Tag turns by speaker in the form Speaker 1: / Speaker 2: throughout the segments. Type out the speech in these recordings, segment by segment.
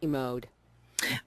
Speaker 1: Mode.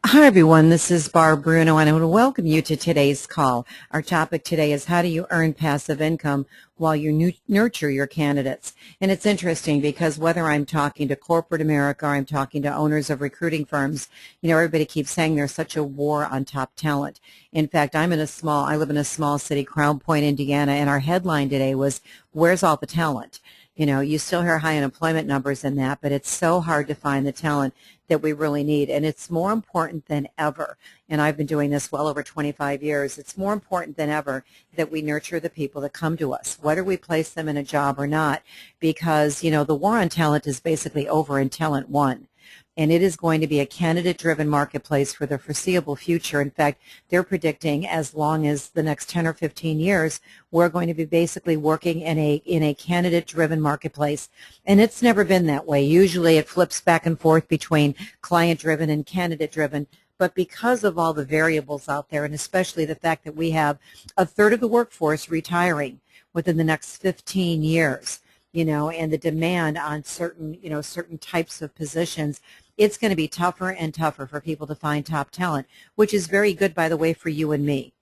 Speaker 2: Hi, everyone. This is Barb Bruno, and I want to welcome you to today's call. Our topic today is how do you earn passive income while you nurture your candidates? And it's interesting because whether I'm talking to corporate America or I'm talking to owners of recruiting firms, everybody keeps saying there's such a war on top talent. In fact, I live in a small city, Crown Point, Indiana, and our headline today was, "Where's all the talent?" You still hear high unemployment numbers in that, but it's so hard to find the talent that we really need. And it's more important than ever, and I've been doing this well over 25 years, it's more important than ever that we nurture the people that come to us, whether we place them in a job or not, because, the war on talent is basically over and talent won. And it is going to be a candidate-driven marketplace for the foreseeable future. In fact, they're predicting as long as the next 10 or 15 years, we're going to be basically working in a candidate-driven marketplace. And it's never been that way. Usually it flips back and forth between client-driven and candidate-driven. But because of all the variables out there, and especially the fact that we have a third of the workforce retiring within the next 15 years, and the demand on certain types of positions, it's going to be tougher and tougher for people to find top talent, which is very good, by the way, for you and me,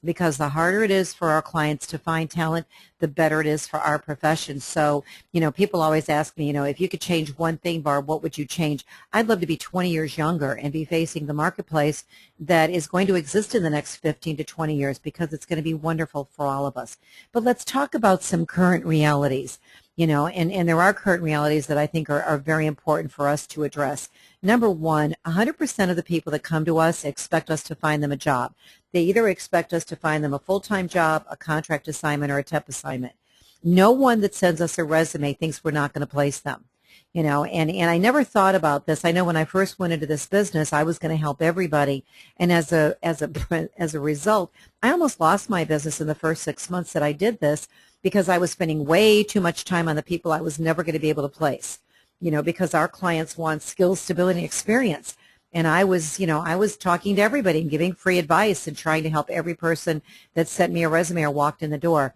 Speaker 2: because the harder it is for our clients to find talent, the better it is for our profession. So, people always ask me, if you could change one thing, Barb, what would you change? I'd love to be 20 years younger and be facing the marketplace that is going to exist in the next 15 to 20 years, because it's going to be wonderful for all of us. But let's talk about some current realities. And there are current realities that I think are very important for us to address. Number one, 100% of the people that come to us expect us to find them a job. They either expect us to find them a full-time job, a contract assignment, or a temp assignment. No one that sends us a resume thinks we're not going to place them. And I never thought about this. I know when I first went into this business, I was going to help everybody, and as a result, I almost lost my business in the first 6 months that I did this, because I was spending way too much time on the people I was never going to be able to place. Because our clients want skills, stability, and experience. And I was talking to everybody and giving free advice and trying to help every person that sent me a resume or walked in the door.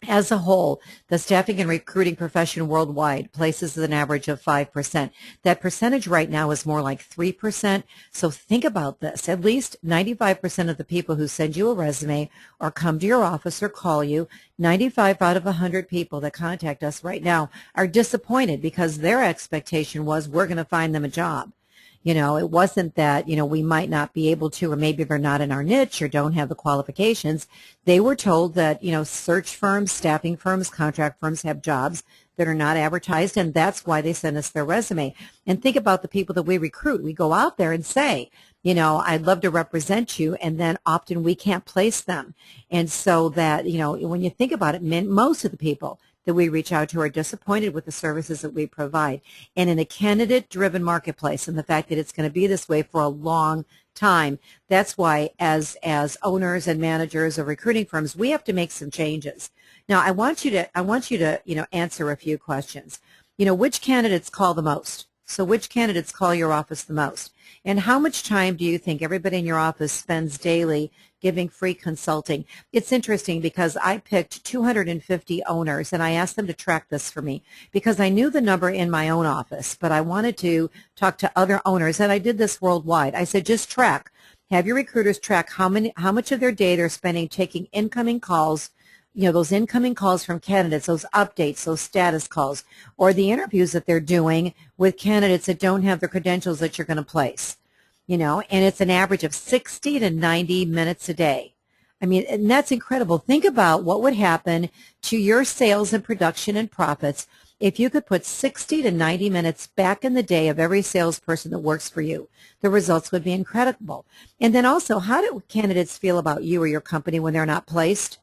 Speaker 2: As a whole, the staffing and recruiting profession worldwide places an average of 5%. That percentage right now is more like 3%. So think about this. At least 95% of the people who send you a resume or come to your office or call you, 95 out of 100 people that contact us right now are disappointed because their expectation was we're going to find them a job. It wasn't that, we might not be able to, or maybe they're not in our niche or don't have the qualifications. They were told that, search firms, staffing firms, contract firms have jobs that are not advertised, and that's why they send us their resume. And think about the people that we recruit. We go out there and say, I'd love to represent you, and then often we can't place them. And so that, when you think about it, most of the people that we reach out to are disappointed with the services that we provide. And in a candidate-driven marketplace, and the fact that it's going to be this way for a long time, that's why as owners and managers of recruiting firms, we have to make some changes. Now, I want you to answer a few questions. Which candidates call the most? So which candidates call your office the most? And how much time do you think everybody in your office spends daily giving free consulting? It's interesting because I picked 250 owners, and I asked them to track this for me because I knew the number in my own office, but I wanted to talk to other owners, and I did this worldwide. I said, just have your recruiters track how much of their day they're spending taking incoming calls, those incoming calls from candidates, those updates, those status calls, or the interviews that they're doing with candidates that don't have the credentials that you're going to place. And it's an average of 60 to 90 minutes a day. I mean, and that's incredible. Think about what would happen to your sales and production and profits if you could put 60 to 90 minutes back in the day of every salesperson that works for you. The results would be incredible. And then also, how do candidates feel about you or your company when they're not placed?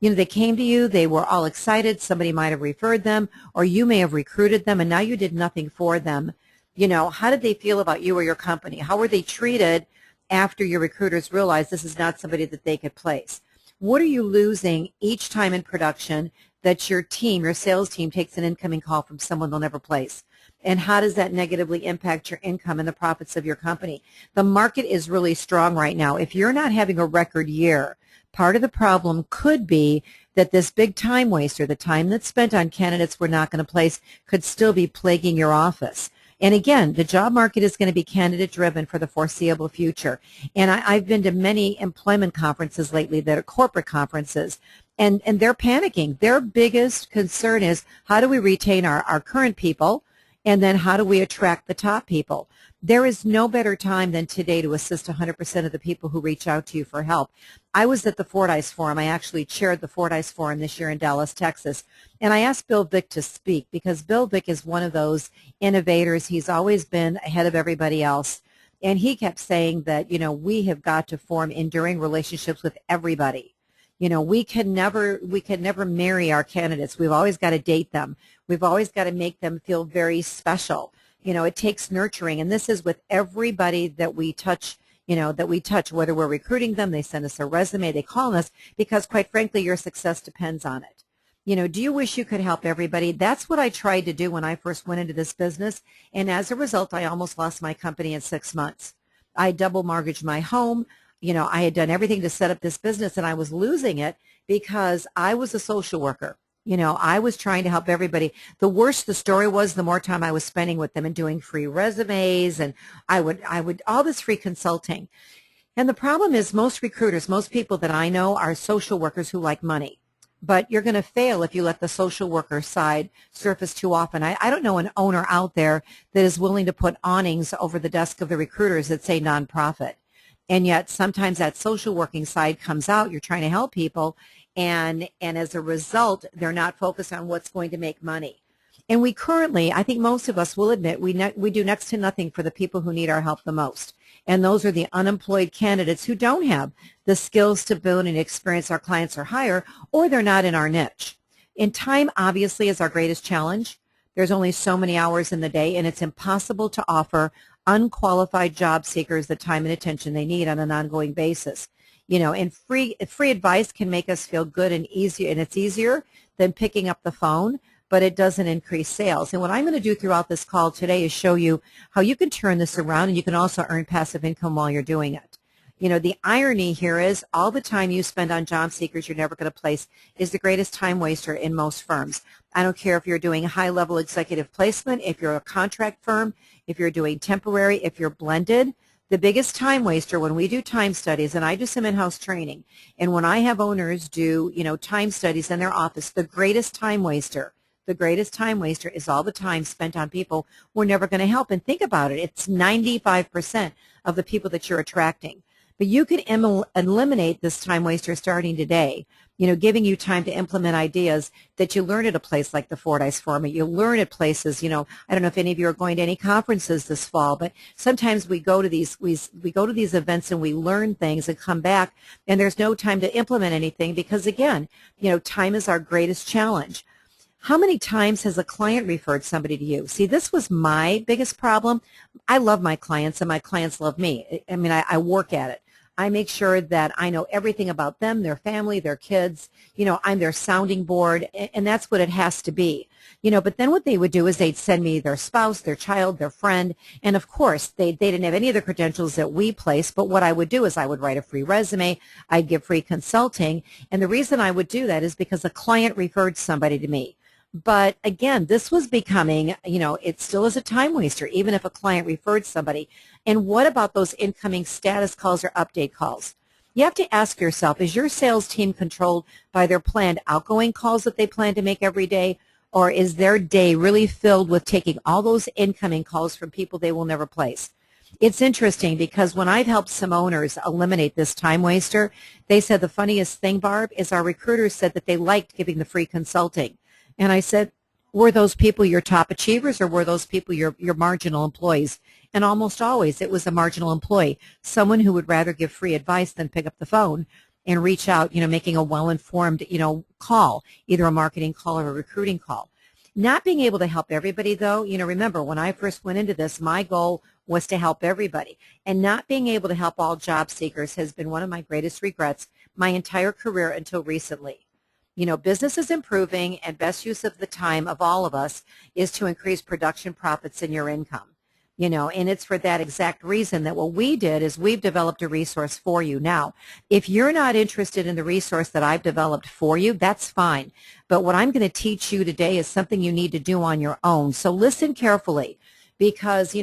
Speaker 2: They came to you, they were all excited, somebody might have referred them, or you may have recruited them, and now you did nothing for them. How did they feel about you or your company? How were they treated after your recruiters realized this is not somebody that they could place? What are you losing each time in production that your sales team takes an incoming call from someone they'll never place? And how does that negatively impact your income and the profits of your company? The market is really strong right now. If you're not having a record year, part of the problem could be that this big time waster, the time that's spent on candidates we're not going to place, could still be plaguing your office. And again, the job market is going to be candidate driven for the foreseeable future. And I've been to many employment conferences lately that are corporate conferences, and they're panicking. Their biggest concern is how do we retain our current people, and then how do we attract the top people? There is no better time than today to assist 100% of the people who reach out to you for help. I was at the Fordyce Forum. I actually chaired the Fordyce Forum this year in Dallas, Texas. And I asked Bill Vick to speak because Bill Vick is one of those innovators. He's always been ahead of everybody else. And he kept saying that, we have got to form enduring relationships with everybody. We can never marry our candidates. We've always got to date them. We've always got to make them feel very special. It takes nurturing, and this is with everybody that we touch, whether we're recruiting them, they send us a resume, they call us, because quite frankly, your success depends on it. Do you wish you could help everybody? That's what I tried to do when I first went into this business, and as a result, I almost lost my company in 6 months. I double mortgaged my home. I had done everything to set up this business, and I was losing it because I was a social worker. I was trying to help everybody. The worse the story was, the more time I was spending with them and doing free resumes, and I would all this free consulting. And the problem is most recruiters, most people that I know are social workers who like money. But you're going to fail if you let the social worker side surface too often. I don't know an owner out there that is willing to put awnings over the desk of the recruiters that say nonprofit. And yet sometimes that social working side comes out. You're trying to help people, and as a result, they're not focused on what's going to make money. And we currently, I think most of us will admit, we do next to nothing for the people who need our help the most. And those are the unemployed candidates who don't have the skills to build and experience our clients or hire, or they're not in our niche. And time, obviously, is our greatest challenge. There's only so many hours in the day, and it's impossible to offer unqualified job seekers the time and attention they need on an ongoing basis. And free advice can make us feel good and easier, and it's easier than picking up the phone, but it doesn't increase sales. And what I'm going to do throughout this call today is show you how you can turn this around, and you can also earn passive income while you're doing it. The irony here is all the time you spend on job seekers you're never going to place is the greatest time waster in most firms. I don't care if you're doing high-level executive placement, if you're a contract firm, if you're doing temporary, if you're blended. The biggest time waster when we do time studies, and I do some in-house training, and when I have owners do, time studies in their office, the greatest time waster is all the time spent on people we're never going to help. And think about it. It's 95% of the people that you're attracting. But you can eliminate this time waster starting today, giving you time to implement ideas that you learn at a place like the Fordyce Forum. You learn at places, I don't know if any of you are going to any conferences this fall, but sometimes we go to these events and we learn things and come back, and there's no time to implement anything because, again, time is our greatest challenge. How many times has a client referred somebody to you? See, this was my biggest problem. I love my clients, and my clients love me. I mean, I work at it. I make sure that I know everything about them, their family, their kids. I'm their sounding board, and that's what it has to be. But then what they would do is they'd send me their spouse, their child, their friend, and of course, they didn't have any of the credentials that we place, but what I would do is I would write a free resume, I'd give free consulting, and the reason I would do that is because a client referred somebody to me. But again, this was becoming, it still is a time waster, even if a client referred somebody. And what about those incoming status calls or update calls? You have to ask yourself, is your sales team controlled by their planned outgoing calls that they plan to make every day? Or is their day really filled with taking all those incoming calls from people they will never place? It's interesting because when I've helped some owners eliminate this time waster, they said the funniest thing, Barb, is our recruiters said that they liked giving the free consulting. And I said, were those people your top achievers, or were those people your marginal employees? And almost always it was a marginal employee, someone who would rather give free advice than pick up the phone and reach out, making a well-informed, call, either a marketing call or a recruiting call. Not being able to help everybody, though, remember, when I first went into this, my goal was to help everybody. And not being able to help all job seekers has been one of my greatest regrets my entire career until recently. Business is improving, and best use of the time of all of us is to increase production profits and your income. And it's for that exact reason that what we did is we've developed a resource for you. Now, if you're not interested in the resource that I've developed for you, that's fine. But what I'm going to teach you today is something you need to do on your own. So listen carefully. because,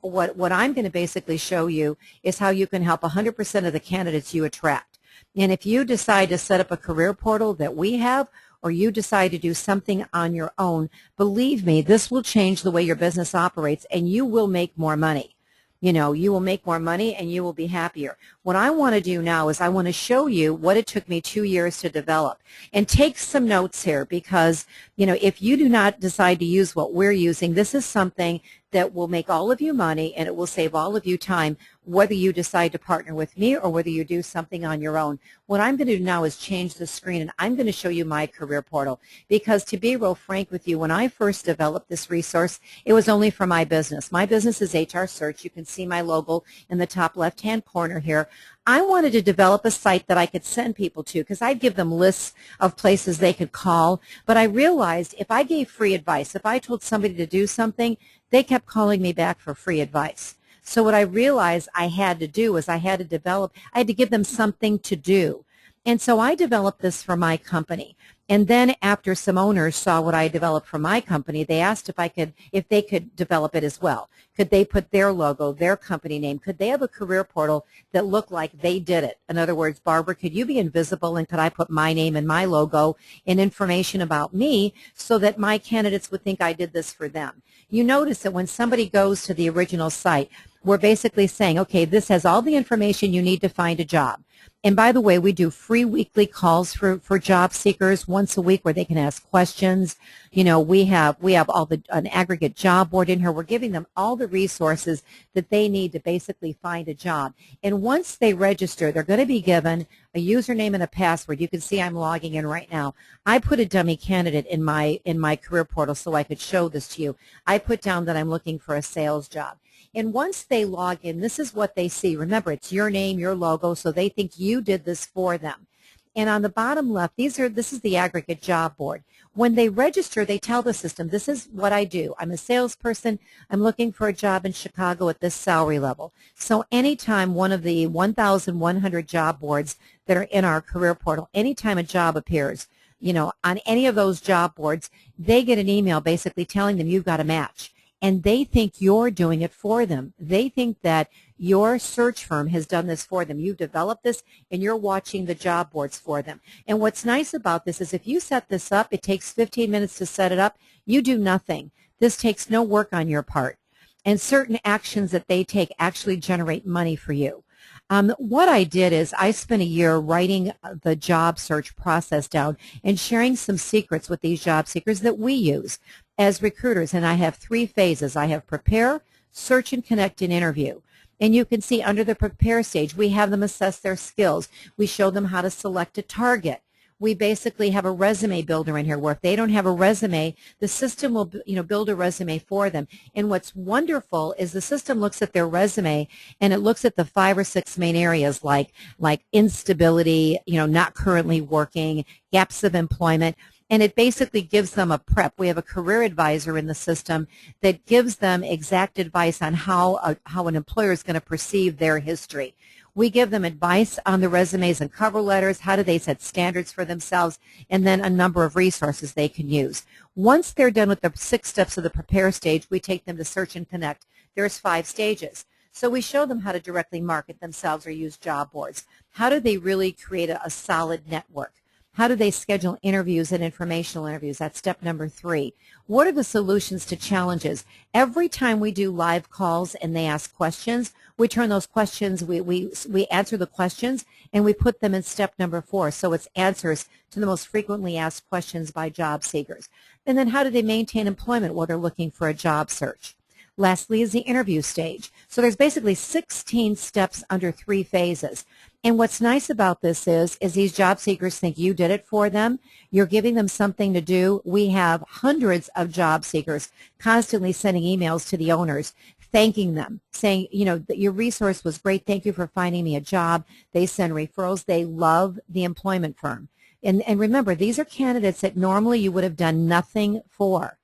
Speaker 2: what I'm going to basically show you is how you can help 100% of the candidates you attract. And if you decide to set up a career portal that we have, or you decide to do something on your own, believe me, this will change the way your business operates, and you will make more money. You will make more money and you will be happier. What I want to do now is I want to show you what it took me 2 years to develop. And take some notes here because, if you do not decide to use what we're using, this is something that will make all of you money and it will save all of you time, whether you decide to partner with me or whether you do something on your own. What I'm going to do now is change the screen, and I'm going to show you my career portal, because to be real frank with you, when I first developed this resource, it was only for my business. My business is HR Search. You can see my logo in the top left-hand corner here. I wanted to develop a site that I could send people to because I'd give them lists of places they could call, but I realized if I gave free advice, if I told somebody to do something, they kept calling me back for free advice. So what I realized I had to do was I had to give them something to do. And so I developed this for my company. And then after some owners saw what I developed for my company, they asked if they could develop it as well. Could they put their logo, their company name? Could they have a career portal that looked like they did it? In other words, Barbara, could you be invisible and could I put my name and my logo and information about me so that my candidates would think I did this for them? You notice that when somebody goes to the original site, we're basically saying, okay, this has all the information you need to find a job. And by the way, we do free weekly calls for job seekers once a week where they can ask questions. We have an aggregate job board in here. We're giving them all the resources that they need to basically find a job. And once they register, they're going to be given a username and a password. You can see I'm logging in right now. I put a dummy candidate in my career portal so I could show this to you. I put down that I'm looking for a sales job. And once they log in, this is what they see. Remember, it's your name, your logo, so they think you did this for them. And on the bottom left, this is the aggregate job board. When they register, they tell the system, this is what I do. I'm a salesperson. I'm looking for a job in Chicago at this salary level. So anytime one of the 1,100 job boards that are in our career portal, anytime a job appears, on any of those job boards, they get an email basically telling them you've got a match. And they think you're doing it for them. They think that your search firm has done this for them. You've developed this, and you're watching the job boards for them. And what's nice about this is if you set this up, it takes 15 minutes to set it up. You do nothing. This takes no work on your part. And certain actions that they take actually generate money for you. What I did is I spent a year writing the job search process down and sharing some secrets with these job seekers that we use as recruiters. And I have 3 phases. I have prepare, search, and connect, and interview. And you can see under the prepare stage, we have them assess their skills. We show them how to select a target. We basically have a resume builder in here where if they don't have a resume, the system will build a resume for them. And what's wonderful is the system looks at their resume and it looks at the 5 or 6 main areas like instability, not currently working, gaps of employment. And it basically gives them a prep. We have a career advisor in the system that gives them exact advice on how an employer is going to perceive their history. We give them advice on the resumes and cover letters, how do they set standards for themselves, and then a number of resources they can use. Once they're done with the 6 steps of the prepare stage, we take them to search and connect. There's 5 stages. So we show them how to directly market themselves or use job boards. How do they really create a solid network? How do they schedule interviews and informational interviews? That's step number 3. What are the solutions to challenges? Every time we do live calls and they ask questions, we turn those questions, we answer the questions, and we put them in step number 4. So it's answers to the most frequently asked questions by job seekers. And then how do they maintain employment while they're looking for a job search? Lastly is the interview stage. So there's basically 16 steps under 3 phases. And what's nice about this is these job seekers think you did it for them. You're giving them something to do. We have hundreds of job seekers constantly sending emails to the owners, thanking them, saying, that your resource was great. Thank you for finding me a job. They send referrals. They love the employment firm. And remember, these are candidates that normally you would have done nothing for.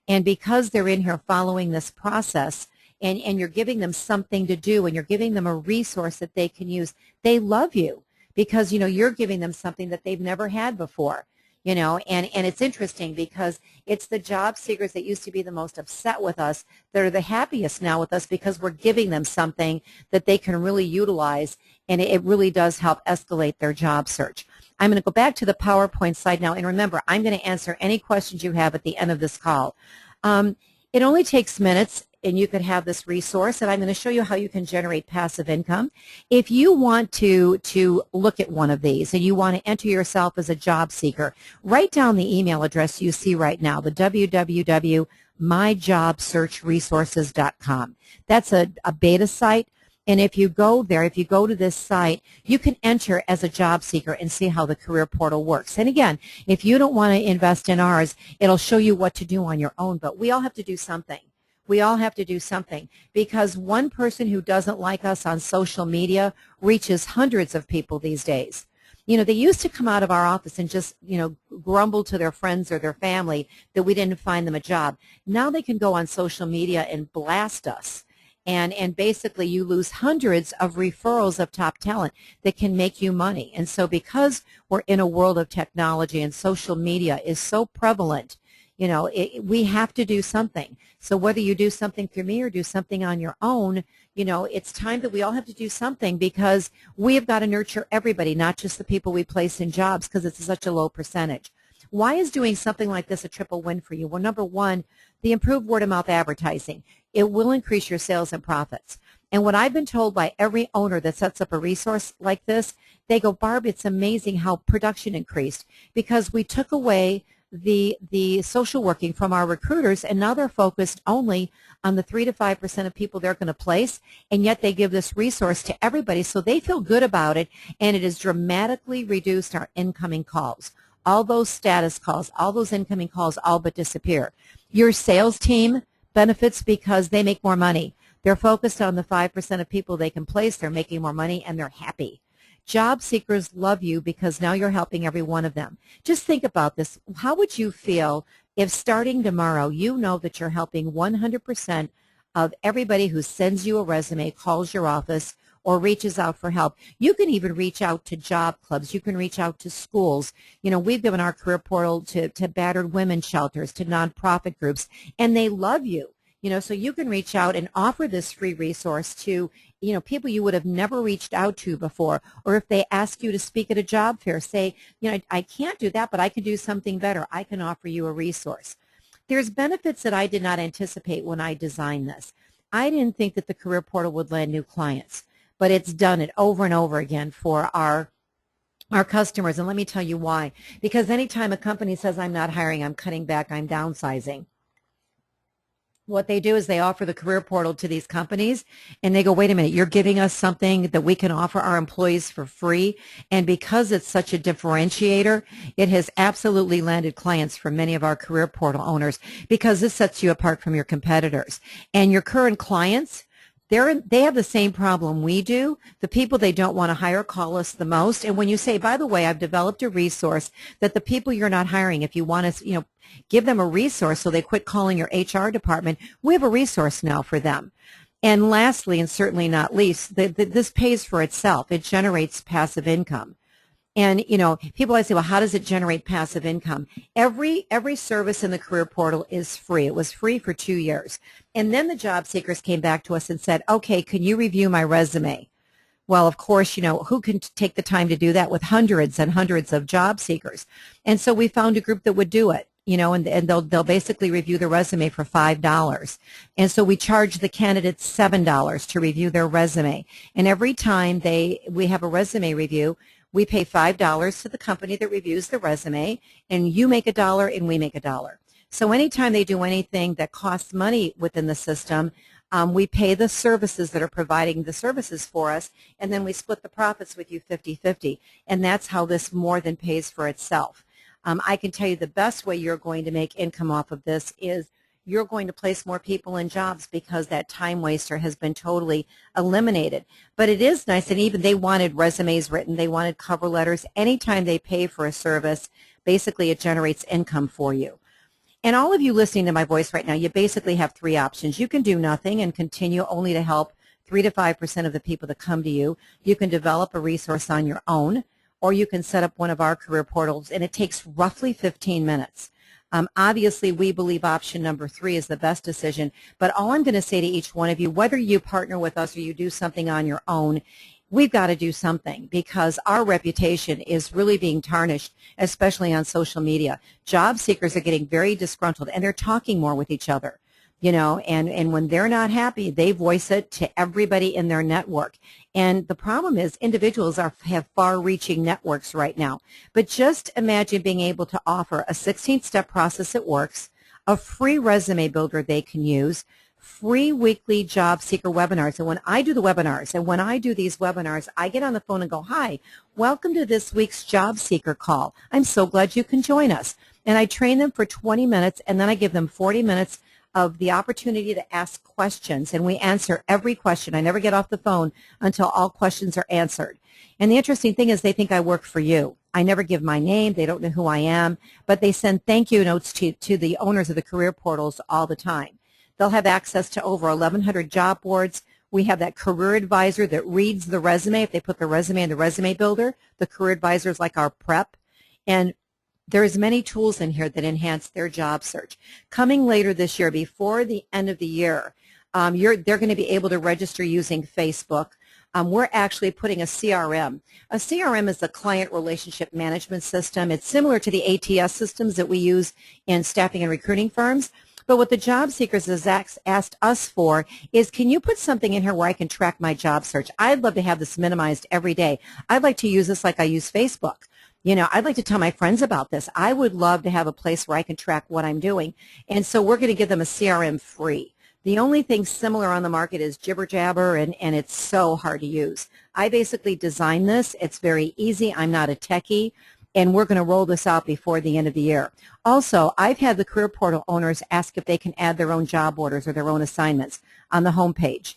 Speaker 2: And because they're in here following this process, and you're giving them something to do and you're giving them a resource that they can use, they love you because, you're giving them something that they've never had before. and it's interesting because it's the job seekers that used to be the most upset with us that are the happiest now with us because we're giving them something that they can really utilize, and it really does help escalate their job search. I'm going to go back to the PowerPoint slide now, and remember, I'm going to answer any questions you have at the end of this call. It only takes minutes, and you could have this resource, and I'm going to show you how you can generate passive income. If you want to look at one of these and you want to enter yourself as a job seeker, write down the email address you see right now, the www.myjobsearchresources.com. That's a beta site. And if you go there, if you go to this site, you can enter as a job seeker and see how the career portal works. And again, if you don't want to invest in ours, it'll show you what to do on your own. But we all have to do something. We all have to do something because one person who doesn't like us on social media reaches hundreds of people these days. They used to come out of our office and just, grumble to their friends or their family that we didn't find them a job. Now they can go on social media and blast us. And basically you lose hundreds of referrals of top talent that can make you money. And so because we're in a world of technology and social media is so prevalent, we have to do something. So whether you do something through me or do something on your own, it's time that we all have to do something because we have got to nurture everybody, not just the people we place in jobs because it's such a low percentage. Why is doing something like this a triple win for you? Well, number one, the improved word-of-mouth advertising. It will increase your sales and profits. And what I've been told by every owner that sets up a resource like this, they go, Barb, it's amazing how production increased because we took away the social working from our recruiters, and now they're focused only on the 3 to 5% of people they're going to place, and yet they give this resource to everybody, so they feel good about it, and it has dramatically reduced our incoming calls. All those status calls, all those incoming calls all but disappear. Your sales team benefits because they make more money. They're focused on the 5% of people they can place, they're making more money, and they're happy. Job seekers love you because now you're helping every one of them. Just think about this. How would you feel if starting tomorrow you know that you're helping 100% of everybody who sends you a resume, calls your office, or reaches out for help? You can even reach out to job clubs. You can reach out to schools. We've given our career portal to battered women's shelters, to nonprofit groups, and they love you. So you can reach out and offer this free resource to, people you would have never reached out to before. Or if they ask you to speak at a job fair, say, I can't do that, but I can do something better. I can offer you a resource. There's benefits that I did not anticipate when I designed this. I didn't think that the career portal would land new clients, but it's done it over and over again for our customers. And let me tell you why. Because anytime a company says, I'm not hiring, I'm cutting back, I'm downsizing, what they do is they offer the career portal to these companies, and they go, wait a minute, you're giving us something that we can offer our employees for free. And because it's such a differentiator, it has absolutely landed clients for many of our career portal owners because this sets you apart from your competitors. And your current clients, they have the same problem we do. The people they don't want to hire call us the most. And when you say, by the way, I've developed a resource that the people you're not hiring, if you want to, give them a resource so they quit calling your HR department, we have a resource now for them. And lastly, and certainly not least, this pays for itself. It generates passive income. And, people always say, well, how does it generate passive income? Every service in the career portal is free. It was free for 2 years. And then the job seekers came back to us and said, okay, can you review my resume? Well, of course, who can take the time to do that with hundreds and hundreds of job seekers? And so we found a group that would do it. And they'll basically review the resume for $5. And so we charge the candidates $7 to review their resume. And every time we have a resume review, we pay $5 to the company that reviews the resume, and you make $1 and we make $1. So anytime they do anything that costs money within the system, we pay the services that are providing the services for us, and then we split the profits with you 50-50. And that's how this more than pays for itself. I can tell you the best way you're going to make income off of this is you're going to place more people in jobs because that time waster has been totally eliminated. But it is nice, and even they wanted resumes written, they wanted cover letters. Anytime they pay for a service, basically it generates income for you. And all of you listening to my voice right now, you basically have 3 options. You can do nothing and continue only to help 3 to 5% of the people that come to you. You can develop a resource on your own, or you can set up one of our career portals, and it takes roughly 15 minutes. Obviously, we believe option number 3 is the best decision, but all I'm going to say to each one of you, whether you partner with us or you do something on your own, we've got to do something because our reputation is really being tarnished, especially on social media. Job seekers are getting very disgruntled, and they're talking more with each other. And when they're not happy, they voice it to everybody in their network. And the problem is individuals have far-reaching networks right now. But just imagine being able to offer a 16-step process that works, a free resume builder they can use, free weekly job seeker webinars. And when I do the webinars, and when I do these webinars, I get on the phone and go, hi, welcome to this week's job seeker call. I'm so glad you can join us. And I train them for 20 minutes, and then I give them 40 minutes of the opportunity to ask questions, and we answer every question. I never get off the phone until all questions are answered. And the interesting thing is they think I work for you. I never give my name. They don't know who I am, but they send thank you notes to the owners of the career portals all the time. They'll have access to over 1,100 job boards. We have that career advisor that reads the resume. If they put the resume in the resume builder, the career advisor is like our prep. And there's many tools in here that enhance their job search. Coming later this year, before the end of the year, they're going to be able to register using Facebook. We're actually putting a CRM. A CRM is a client relationship management system. It's similar to the ATS systems that we use in staffing and recruiting firms. But what the job seekers has asked us for is, can you put something in here where I can track my job search? I'd love to have this minimized every day. I'd like to use this like I use Facebook. I'd like to tell my friends about this. I would love to have a place where I can track what I'm doing. And so we're going to give them a CRM free. The only thing similar on the market is Jibber Jabber, and it's so hard to use. I basically designed this. It's very easy. I'm not a techie, and we're going to roll this out before the end of the year. Also, I've had the career portal owners ask if they can add their own job orders or their own assignments on the homepage.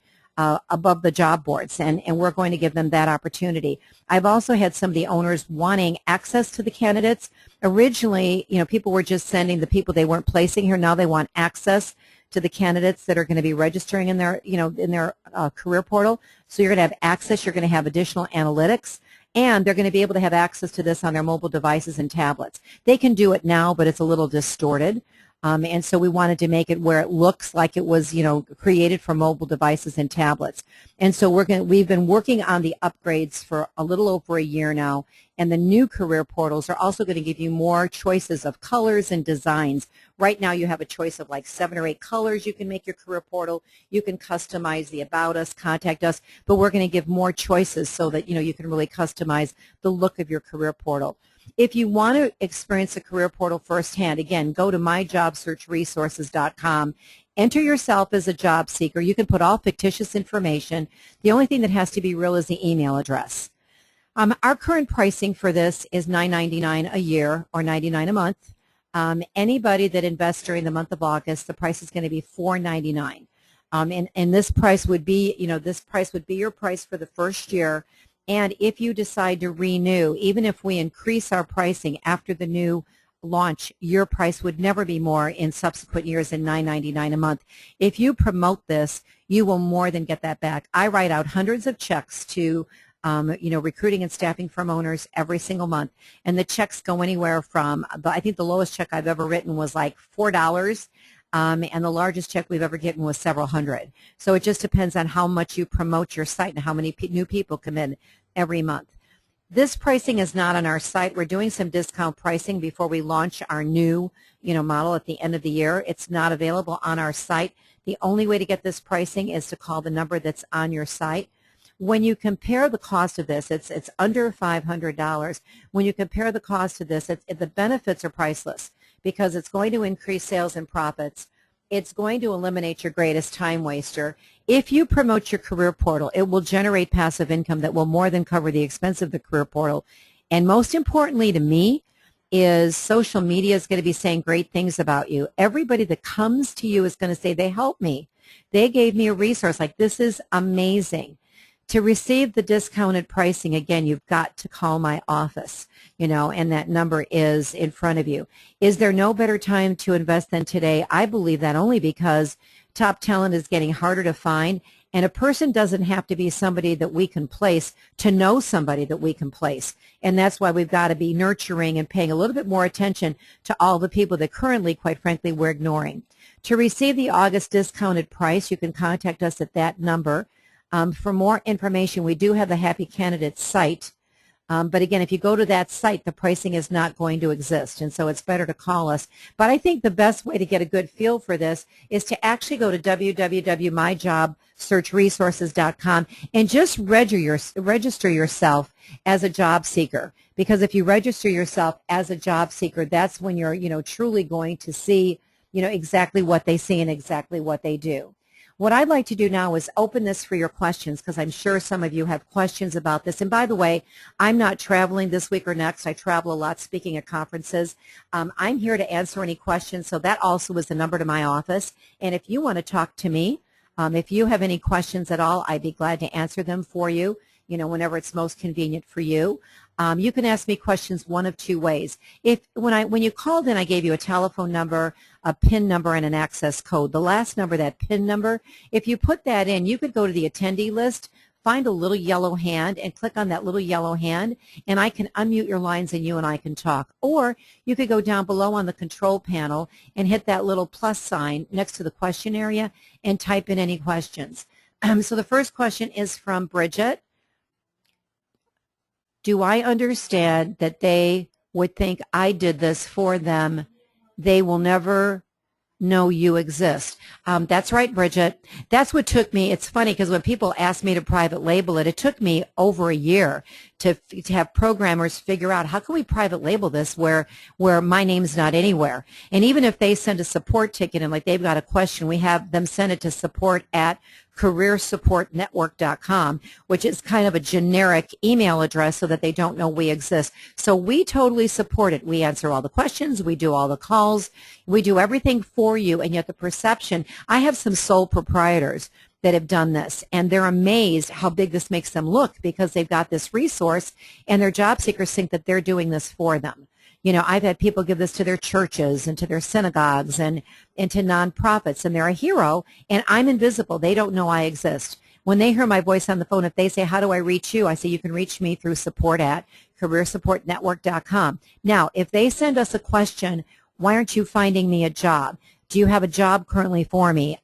Speaker 2: Above the job boards, and we're going to give them that opportunity. I've also had some of the owners wanting access to the candidates. Originally, people were just sending the people they weren't placing here. Now they want access to the candidates that are going to be registering in their, in their career portal. So you're going to have access. You're going to have additional analytics, and they're going to be able to have access to this on their mobile devices and tablets. They can do it now, but it's a little distorted. And so we wanted to make it where it looks like it was, created for mobile devices and tablets. And so we've been working on the upgrades for a little over a year now, and the new career portals are also going to give you more choices of colors and designs. Right now you have a choice of like 7 or 8 colors you can make your career portal. You can customize the About Us, Contact Us, but we're going to give more choices so that, you can really customize the look of your career portal. If you want to experience a career portal firsthand, again, go to myjobsearchresources.com. Enter yourself as a job seeker. You can put all fictitious information. The only thing that has to be real is the email address. Our current pricing for this is $9.99 a year or $99 a month. Anybody that invests during the month of August, the price is going to be $4.99. And this price would be, this price would be your price for the first year. And if you decide to renew, even if we increase our pricing after the new launch, your price would never be more in subsequent years than $9.99 a month. If you promote this, you will more than get that back. I write out hundreds of checks to recruiting and staffing firm owners every single month, and the checks go anywhere from, I think the lowest check I've ever written was like $4. And the largest check we've ever gotten was several hundred. So it just depends on how much you promote your site and how many new people come in every month. This pricing is not on our site. We're doing some discount pricing before we launch our new model at the end of the year. It's not available on our site. The only way to get this pricing is to call the number that's on your site. When you compare the cost of this, it's under $500. When you compare the cost of this, the benefits are priceless because it's going to increase sales and profits. It's going to eliminate your greatest time waster. If you promote your career portal, it will generate passive income that will more than cover the expense of the career portal. And most importantly to me is social media is going to be saying great things about you. Everybody that comes to you is going to say, they helped me. They gave me a resource. Like, this is amazing. To receive the discounted pricing, again, you've got to call my office, and that number is in front of you. Is there no better time to invest than today? I believe that only because top talent is getting harder to find, And a person doesn't have to be somebody that we can place to know somebody that we can place. And that's why we've got to be nurturing and paying a little bit more attention to all the people that currently, quite frankly, we're ignoring. To receive the August discounted price, you can contact us at that number. For more information, we do have the Happy Candidates site. But again, if you go to that site, the pricing is not going to exist, and so it's better to call us. But I think the best way to get a good feel for this is to actually go to www.myjobsearchresources.com and just register yourself as a job seeker. Because if you register yourself as a job seeker, that's when you're, truly going to see, exactly what they see and exactly what they do. What I'd like to do now is open this for your questions, because I'm sure some of you have questions about this. And by the way, I'm not traveling this week or next. I travel a lot speaking at conferences. I'm here to answer any questions, so that also is the number to my office. And if you want to talk to me, if you have any questions at all, I'd be glad to answer them for you, whenever it's most convenient for you. You can ask me questions one of two ways. When you called in, I gave you a telephone number, a PIN number, and an access code. The last number, that PIN number, if you put that in, you could go to the attendee list, find a little yellow hand, and click on that little yellow hand, and I can unmute your lines and you and I can talk. Or you could go down below on the control panel and hit that little plus sign next to the question area and type in any questions. So the first question is from Bridget. Do I understand that they would think I did this for them? They will never know you exist. That's right, Bridget. That's what took me. It's funny because when people ask me to private label it, it took me over a year to have programmers figure out how can we private label this where my name's not anywhere. And even if they send a support ticket and like they've got a question, we have them send it to support@careersupportnetwork.com, which is kind of a generic email address so that they don't know we exist. So we totally support it. We answer all the questions. We do all the calls. We do everything for you. And yet the perception, I have some sole proprietors that have done this, and they're amazed how big this makes them look because they've got this resource and their job seekers think that they're doing this for them. I've had people give this to their churches and to their synagogues and to nonprofits, and they're a hero, and I'm invisible. They don't know I exist. When they hear my voice on the phone, if they say, how do I reach you? I say, you can reach me through support@careersupportnetwork.com. Now, if they send us a question, why aren't you finding me a job? Do you have a job currently for me?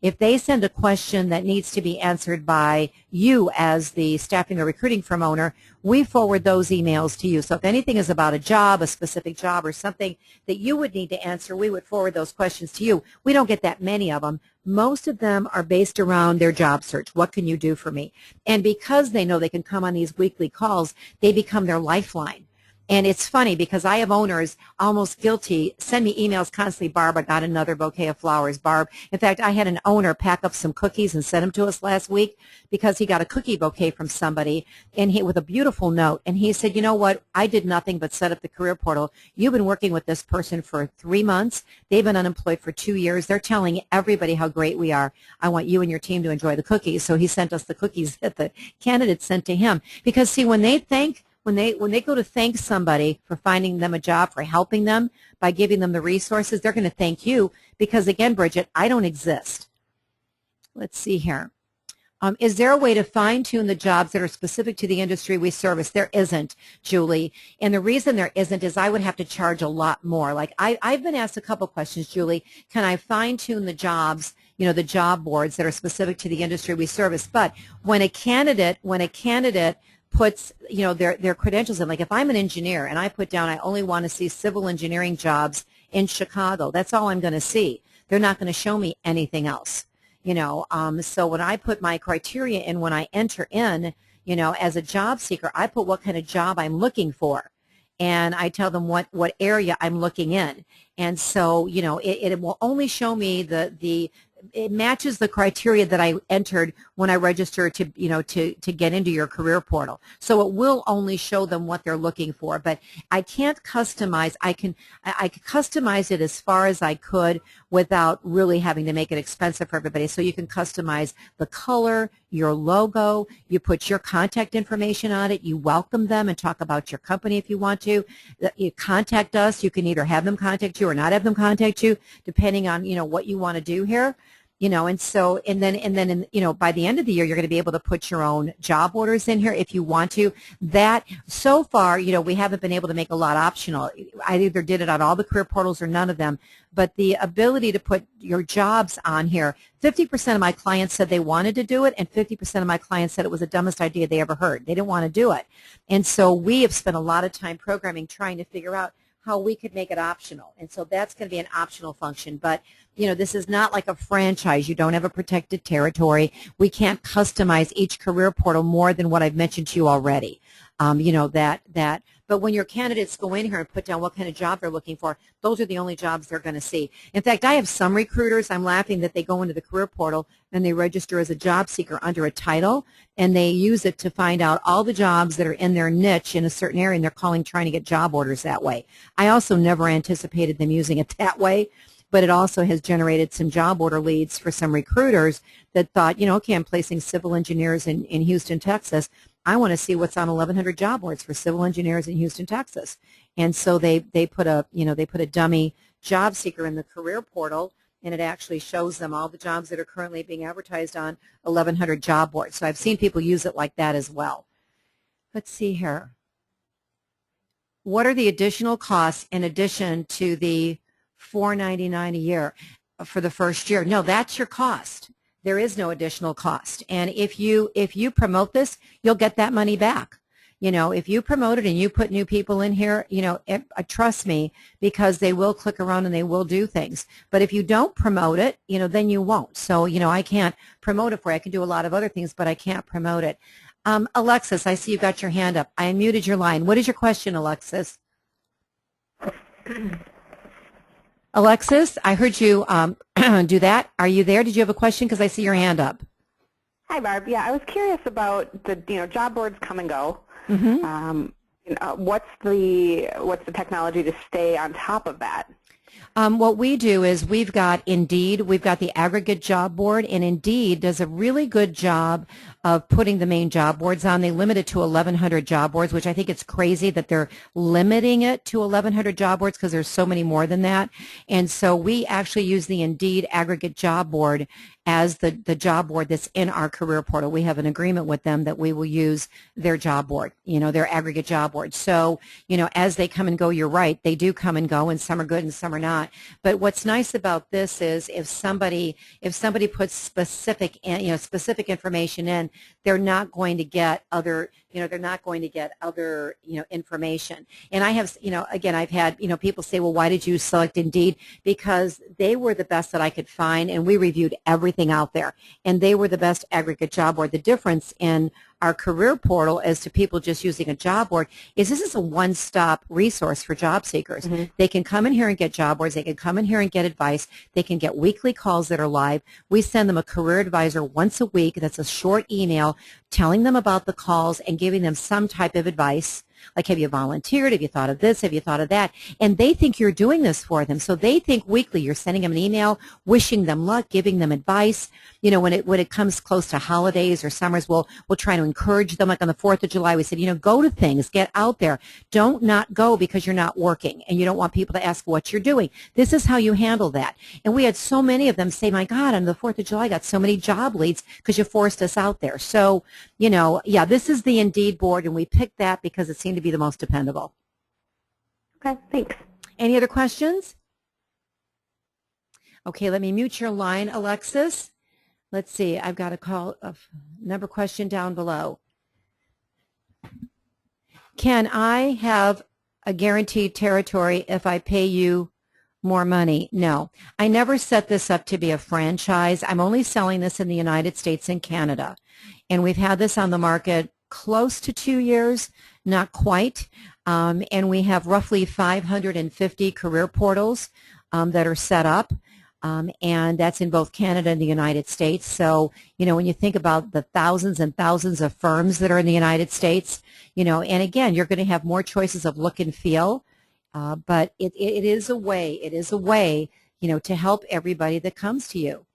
Speaker 2: If they send a question that needs to be answered by you as the staffing or recruiting firm owner, we forward those emails to you. So if anything is about a job, a specific job, or something that you would need to answer, we would forward those questions to you. We don't get that many of them. Most of them are based around their job search. What can you do for me? And because they know they can come on these weekly calls, they become their lifeline. And it's funny because I have owners almost guilty, send me emails constantly, Barb, I got another bouquet of flowers, Barb. In fact, I had an owner pack up some cookies and send them to us last week because he got a cookie bouquet from somebody and with a beautiful note. And he said, you know what, I did nothing but set up the career portal. You've been working with this person for 3 months. They've been unemployed for 2 years. They're telling everybody how great we are. I want you and your team to enjoy the cookies. So he sent us the cookies that the candidates sent to him. Because, see, when they go to thank somebody for finding them a job, for helping them by giving them the resources, they're going to thank you because, again, Bridget, I don't exist. Let's see here. Is there a way to fine-tune the jobs that are specific to the industry we service? There isn't, Julie. And the reason there isn't is I would have to charge a lot more. Like I've been asked a couple questions, Julie. Can I fine-tune the jobs, the job boards that are specific to the industry we service? But when a candidate puts, their credentials in, like if I'm an engineer and I put down I only want to see civil engineering jobs in Chicago, that's all I'm going to see. They're not going to show me anything else. So when I put my criteria in, when I enter in, as a job seeker, I put what kind of job I'm looking for. And I tell them what area I'm looking in. And so, it will only show me it matches the criteria that I entered when I registered to get into your career portal. So it will only show them what they're looking for, but I can't customize. I could customize it as far as I could without really having to make it expensive for everybody. So you can customize the color, your logo, you put your contact information on it, you welcome them and talk about your company if you want to. You contact us. You can either have them contact you or not have them contact you, depending on what you want to do here. And so, by the end of the year, you're going to be able to put your own job orders in here if you want to. That, so far, we haven't been able to make a lot optional. I either did it on all the career portals or none of them, but the ability to put your jobs on here, 50% of my clients said they wanted to do it, and 50% of my clients said it was the dumbest idea they ever heard. They didn't want to do it. And so we have spent a lot of time programming trying to figure out how we could make it optional. And so that's going to be an optional function. But, this is not like a franchise. You don't have a protected territory. We can't customize each career portal more than what I've mentioned to you already. But when your candidates go in here and put down what kind of job they're looking for, those are the only jobs they're going to see. In fact, I have some recruiters, I'm laughing that they go into the career portal and they register as a job seeker under a title, and they use it to find out all the jobs that are in their niche in a certain area, and they're trying to get job orders that way. I also never anticipated them using it that way, but it also has generated some job order leads for some recruiters that thought, okay, I'm placing civil engineers in Houston, Texas. I want to see what's on 1,100 job boards for civil engineers in Houston, Texas. And so they put a dummy job seeker in the career portal, and it actually shows them all the jobs that are currently being advertised on 1,100 job boards. So I've seen people use it like that as well. Let's see here. What are the additional costs in addition to the $4.99 a year for the first year? No, that's your cost. There is no additional cost. And if you promote this, you'll get that money back. If you promote it and you put new people in here, trust me, because they will click around and they will do things. But if you don't promote it, then you won't. So, I can't promote it for you. I can do a lot of other things, but I can't promote it. Alexis, I see you've got your hand up. I unmuted your line. What is your question, Alexis? Alexis, I heard you do that. Are you there? Did you have a question? Because I see your hand up.
Speaker 1: Hi, Barb. Yeah, I was curious about the job boards come and go.
Speaker 2: Mm-hmm.
Speaker 1: What's the technology to stay on top of that?
Speaker 2: What we do is we've got Indeed, we've got the aggregate job board, and Indeed does a really good job of putting the main job boards on. They limit it to 1,100 job boards, which I think it's crazy that they're limiting it to 1,100 job boards because there's so many more than that. And so we actually use the Indeed aggregate job board as the job board that's in our career portal. We have an agreement with them that we will use their job board, their aggregate job board. So, as they come and go, you're right, they do come and go, and some are good and some are not. But what's nice about this is if somebody puts specific information in, they're not going to get other information. And I have, again, I've had, people say, well, why did you select Indeed? Because they were the best that I could find, and we reviewed everything out there, and they were the best aggregate job board. The difference in our career portal as to people just using a job board is this is a one-stop resource for job seekers. Mm-hmm. They can come in here and get job boards. They can come in here and get advice. They can get weekly calls that are live. We send them a career advisor once a week. That's a short email telling them about the calls and giving them some type of advice. Like, have you volunteered? Have you thought of this? Have you thought of that? And they think you're doing this for them. So they think weekly you're sending them an email, wishing them luck, giving them advice. When it comes close to holidays or summers, we'll try to encourage them. Like on the 4th of July, we said, go to things, get out there. Don't not go because you're not working and you don't want people to ask what you're doing. This is how you handle that. And we had so many of them say, my God, on the 4th of July, I got so many job leads because you forced us out there. So, yeah, this is the Indeed board, and we picked that because it seemed to be the most dependable.
Speaker 1: Okay, thanks.
Speaker 2: Any other questions? Okay, let me mute your line, Alexis. Let's see, I've got another question down below. Can I have a guaranteed territory if I pay you more money? No. I never set this up to be a franchise. I'm only selling this in the United States and Canada. And we've had this on the market close to 2 years, not quite. And we have roughly 550 career portals that are set up. And that's in both Canada and the United States. So, when you think about the thousands and thousands of firms that are in the United States, and again, you're going to have more choices of look and feel. But it is a way, to help everybody that comes to you.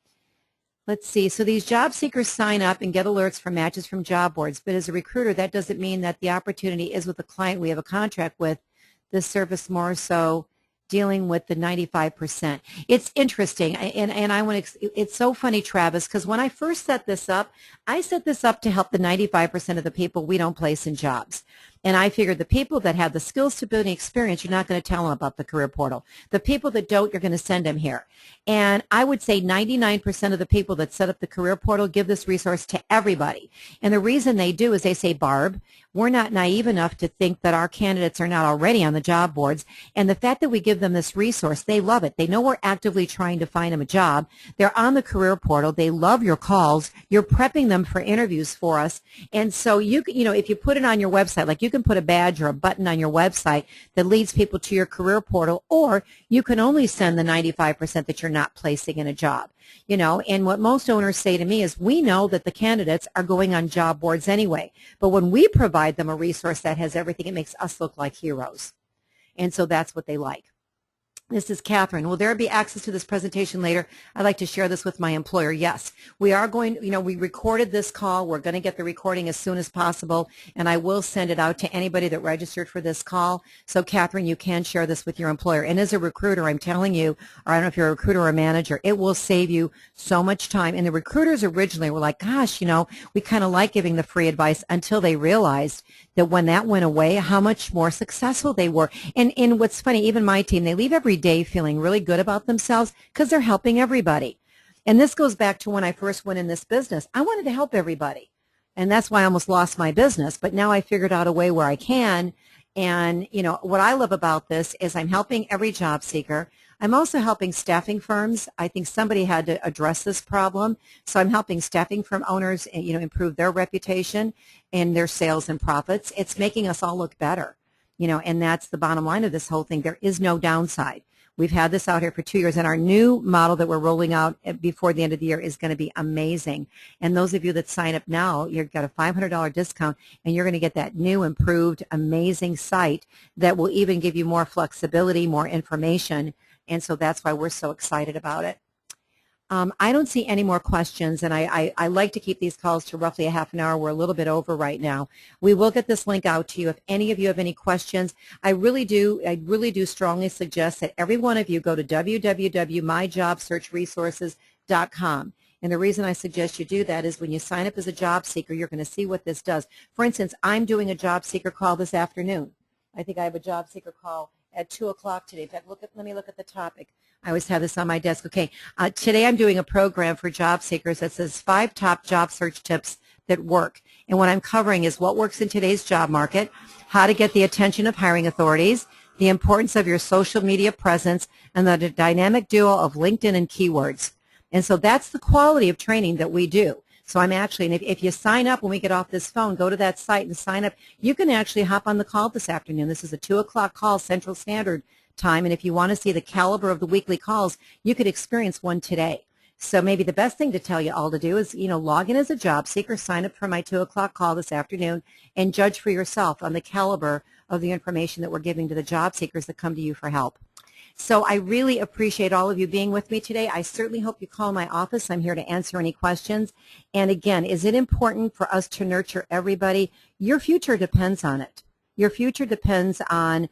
Speaker 2: Let's see. So these job seekers sign up and get alerts for matches from job boards. But as a recruiter, that doesn't mean that the opportunity is with the client we have a contract with. This service more so dealing with the 95%. It's interesting, and I want to, it's so funny, Travis, because when I first set this up, I set this up to help the 95% of the people we don't place in jobs. And I figured the people that have the skills, stability, and experience, you're not going to tell them about the career portal. The people that don't, you're going to send them here. And I would say 99% of the people that set up the career portal give this resource to everybody. And the reason they do is they say, Barb, we're not naive enough to think that our candidates are not already on the job boards. And the fact that we give them this resource, they love it. They know we're actively trying to find them a job. They're on the career portal. They love your calls. You're prepping them for interviews for us. And so if you put it on your website, like you can put a badge or a button on your website that leads people to your career portal, or you can only send the 95% that you're not placing in a job. And what most owners say to me is, we know that the candidates are going on job boards anyway, but when we provide them a resource that has everything, it makes us look like heroes. And so that's what they like. This is Catherine. Will there be access to this presentation later? I'd like to share this with my employer. Yes. We are going, we recorded this call. We're going to get the recording as soon as possible, and I will send it out to anybody that registered for this call. So, Catherine, you can share this with your employer. And as a recruiter, I'm telling you, or I don't know if you're a recruiter or a manager, it will save you so much time. And the recruiters originally were like, gosh, we kind of like giving the free advice, until they realized that when that went away, how much more successful they were. And what's funny, even my team, they leave every day feeling really good about themselves because they're helping everybody. And this goes back to when I first went in this business. I wanted to help everybody. And that's why I almost lost my business. But now I figured out a way where I can. And, what I love about this is I'm helping every job seeker. I'm also helping staffing firms. I think somebody had to address this problem. So I'm helping staffing firm owners, improve their reputation and their sales and profits. It's making us all look better, and that's the bottom line of this whole thing. There is no downside. We've had this out here for 2 years, and our new model that we're rolling out before the end of the year is going to be amazing. And those of you that sign up now, you've got a $500 discount, and you're going to get that new, improved, amazing site that will even give you more flexibility, more information. And so that's why we're so excited about it. I don't see any more questions, and I like to keep these calls to roughly a half an hour. We're a little bit over right now. We will get this link out to you. If any of you have any questions, I really do strongly suggest that every one of you go to www.myjobsearchresources.com. And the reason I suggest you do that is when you sign up as a job seeker, you're going to see what this does. For instance, I'm doing a job seeker call this afternoon. I think I have a job seeker call at 2 o'clock today. In fact, let me look at the topic. I always have this on my desk. Okay, today I'm doing a program for job seekers that says 5 top job search tips that work. And what I'm covering is what works in today's job market, how to get the attention of hiring authorities, the importance of your social media presence, and the dynamic duo of LinkedIn and keywords. And so that's the quality of training that we do. So I'm actually, and if you sign up when we get off this phone, go to that site and sign up. You can actually hop on the call this afternoon. This is a 2 o'clock call, Central Standard Time. And if you want to see the caliber of the weekly calls, you could experience one today. So maybe the best thing to tell you all to do is, log in as a job seeker, sign up for my 2 o'clock call this afternoon, and judge for yourself on the caliber of the information that we're giving to the job seekers that come to you for help. So I really appreciate all of you being with me today. I certainly hope you call my office. I'm here to answer any questions. And again, is it important for us to nurture everybody? Your future depends on it. Your future depends on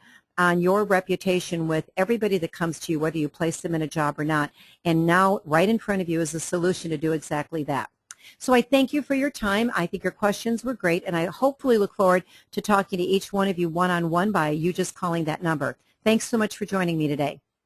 Speaker 2: your reputation with everybody that comes to you, whether you place them in a job or not. And now right in front of you is a solution to do exactly that. So I thank you for your time. I think your questions were great, and I hopefully look forward to talking to each one of you one-on-one by you just calling that number. Thanks so much for joining me today.